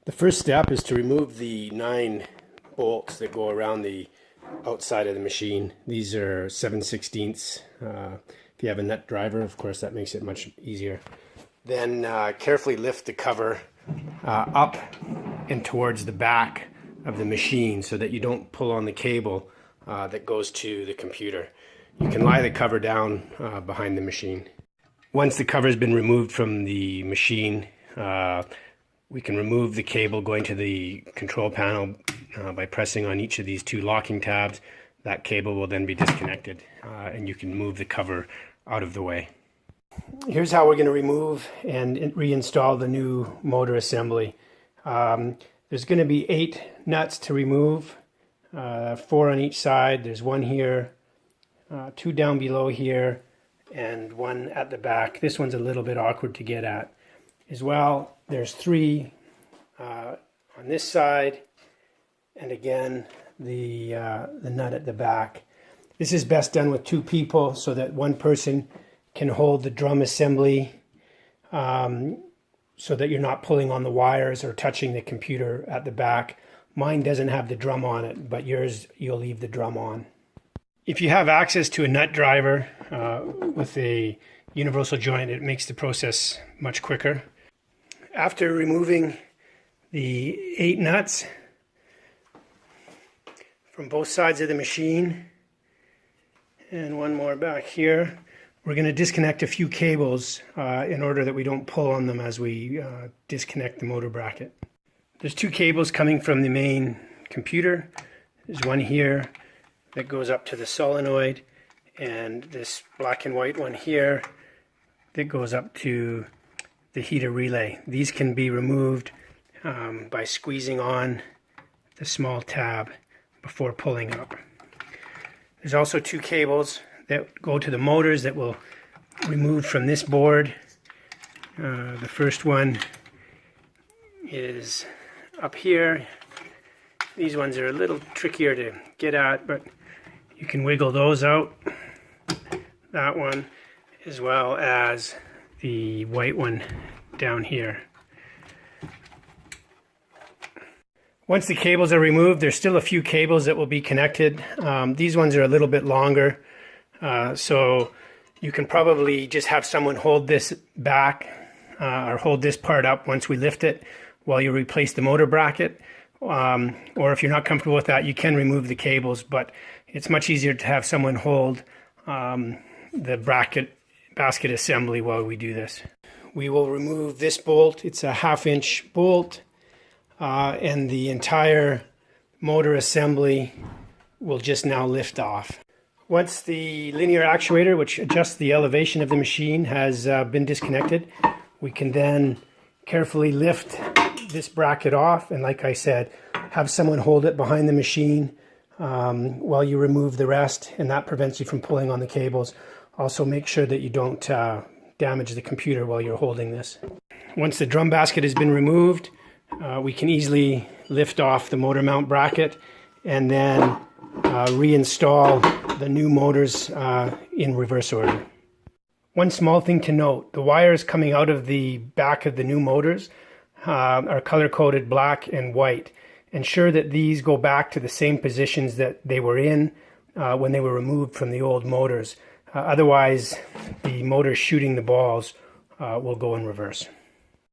The first step is to remove the 9 bolts that go around the outside of the machine. These are 7/16. If you have a nut driver, of course, that makes it much easier. Then carefully lift the cover up and towards the back of the machine so that you don't pull on the cable that goes to the computer. You can lie the cover down behind the machine. Once the cover has been removed from the machine, we can remove the cable going to the control panel by pressing on each of these 2 locking tabs. That cable will then be disconnected and you can move the cover out of the way. Here's how we're going to remove and reinstall the new motor assembly. There's going to be 8 nuts to remove, 4 on each side. There's 1 here, 2 down below here, and 1 at the back. This one's a little bit awkward to get at. As well, there's 3 on this side, and again the nut at the back. This is best done with 2 people so that one person can hold the drum assembly so that you're not pulling on the wires or touching the computer at the back. Mine doesn't have the drum on it, but yours, you'll leave the drum on. If you have access to a nut driver with a universal joint, it makes the process much quicker. After removing the 8 nuts from both sides of the machine, and 1 more back here, we're going to disconnect a few cables in order that we don't pull on them as we disconnect the motor bracket. There's 2 cables coming from the main computer. There's 1 here that goes up to the solenoid, and this black and white one here that goes up to the heater relay. These can be removed by squeezing on the small tab before pulling up. There's also 2 cables that go to the motors that will remove from this board. The first one is up here. These ones are a little trickier to get at, but you can wiggle those out. That one, as well as the white one down here. Once the cables are removed, there's still a few cables that will be connected. These ones are a little bit longer, so you can probably just have someone hold this back or hold this part up once we lift it while you replace the motor bracket. Or if you're not comfortable with that, you can remove the cables, but it's much easier to have someone hold the basket assembly while we do this. We will remove this bolt. It's a 1/2-inch bolt, and the entire motor assembly will just now lift off. Once the linear actuator, which adjusts the elevation of the machine, has been disconnected, we can then carefully lift this bracket off, and like I said, have someone hold it behind the machine while you remove the rest, and that prevents you from pulling on the cables. Also make sure that you don't damage the computer while you're holding this. Once the drum basket has been removed, we can easily lift off the motor mount bracket and then reinstall the new motors in reverse order. One small thing to note, the wires coming out of the back of the new motors are color-coded black and white. Ensure that these go back to the same positions that they were in when they were removed from the old motors. Otherwise, the motor shooting the balls will go in reverse.